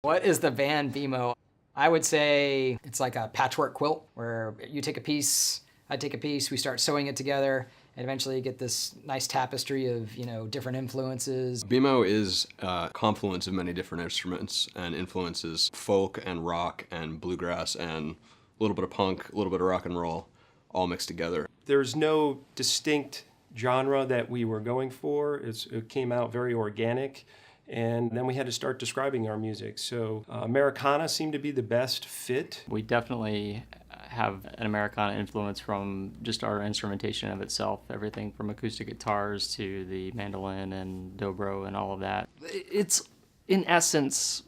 What is the band Beemo? I would say it's like a patchwork quilt where you take a piece, I take a piece, we start sewing it together, and eventually you get this nice tapestry of, different influences. Beemo is a confluence of many different instruments and influences folk and rock and bluegrass and a little bit of punk, a little bit of rock and roll, all mixed together. There's no distinct genre that we were going for. It came out very organic. And then we had to start describing our music. So Americana seemed to be the best fit. We definitely have an Americana influence from just our instrumentation of itself, everything from acoustic guitars to the mandolin and dobro and all of that. It's, in essence,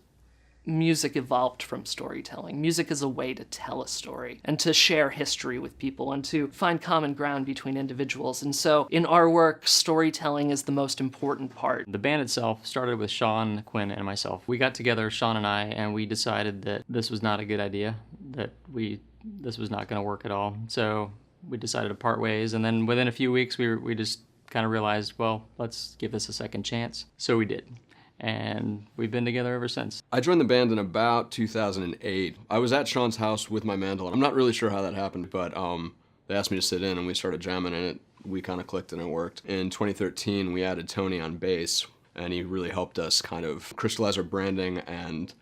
music evolved from storytelling. Music is a way to tell a story and to share history with people and to find common ground between individuals. And so in our work, storytelling is the most important part. The band itself started with Sean, Quinn, and myself. We got together, Sean and I, and we decided that this was not a good idea, that this was not going to work at all. So we decided to part ways, and then within a few weeks we just kind of realized, well, let's give this a second chance. So we did. And we've been together ever since. I joined the band in about 2008. I was at Sean's house with my mandolin. I'm not really sure how that happened, but they asked me to sit in and we started jamming and we kind of clicked and it worked. In 2013, we added Tony on bass, and he really helped us kind of crystallize our branding and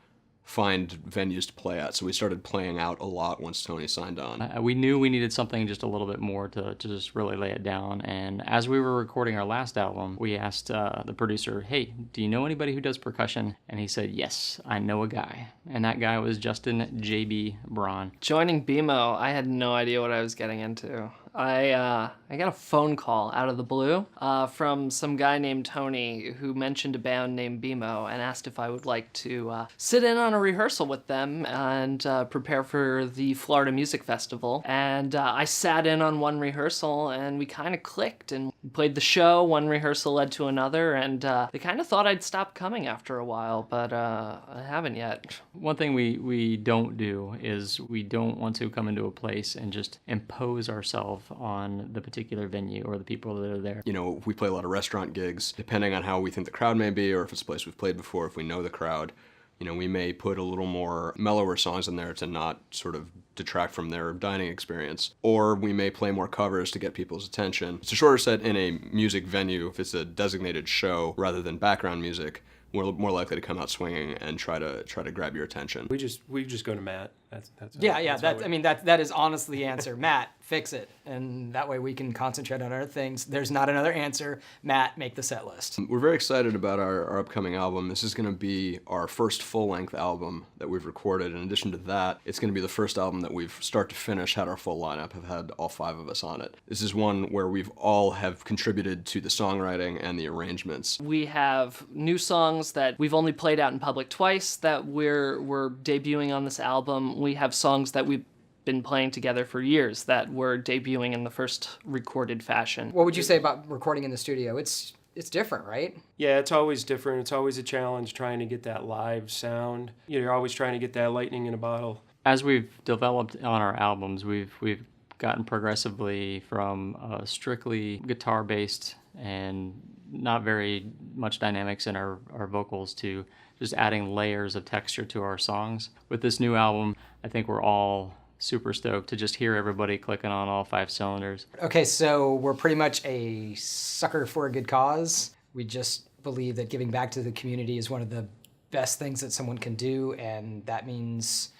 find venues to play at. So we started playing out a lot once Tony signed on. We knew we needed something just a little bit more to just really lay it down. And as we were recording our last album, we asked the producer, hey, do you know anybody who does percussion? And he said, yes, I know a guy. And that guy was Justin J.B. Braun. Joining Beemo, I had no idea what I was getting into. I got a phone call out of the blue from some guy named Tony who mentioned a band named Beemo and asked if I would like to sit in on a rehearsal with them and prepare for the Florida Music Festival. And I sat in on one rehearsal and we kind of clicked and played the show. One rehearsal led to another, and they kind of thought I'd stop coming after a while, but I haven't yet. One thing we don't do is we don't want to come into a place and just impose ourselves on the particular venue or the people that are there. We play a lot of restaurant gigs. Depending on how we think the crowd may be, or if it's a place we've played before, if we know the crowd, we may put a little more mellower songs in there to not sort of detract from their dining experience. Or we may play more covers to get people's attention. It's a shorter set in a music venue if it's a designated show rather than background music. We're more likely to come out swinging and try to grab your attention. We just go to Matt. That's that is honestly the answer. Matt, fix it, and that way we can concentrate on other things. There's not another answer. Matt, make the set list. We're very excited about our upcoming album. This is going to be our first full-length album that we've recorded. In addition to that, it's going to be the first album that we've start to finish had our full lineup, have had all 5 of us on it. This is one where we've all have contributed to the songwriting and the arrangements. We have new songs that we've only played out in public twice that we're debuting on this album. We have songs that we've been playing together for years that we're debuting in the first recorded fashion. What would you say about recording in the studio? It's different, right? Yeah, it's always different. It's always a challenge trying to get that live sound. You're always trying to get that lightning in a bottle. As we've developed on our albums, we've gotten progressively from strictly guitar-based and not very much dynamics in our vocals to just adding layers of texture to our songs. With this new album, I think we're all super stoked to just hear everybody clicking on all 5 cylinders. Okay, so we're pretty much a sucker for a good cause. We just believe that giving back to the community is one of the best things that someone can do, and that means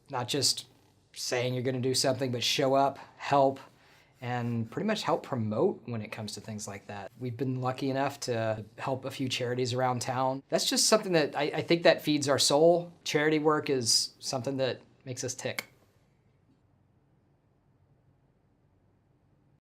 not just saying you're going to do something, but show up, help, and pretty much help promote when it comes to things like that. We've been lucky enough to help a few charities around town. That's just something that I think that feeds our soul. Charity work is something that makes us tick.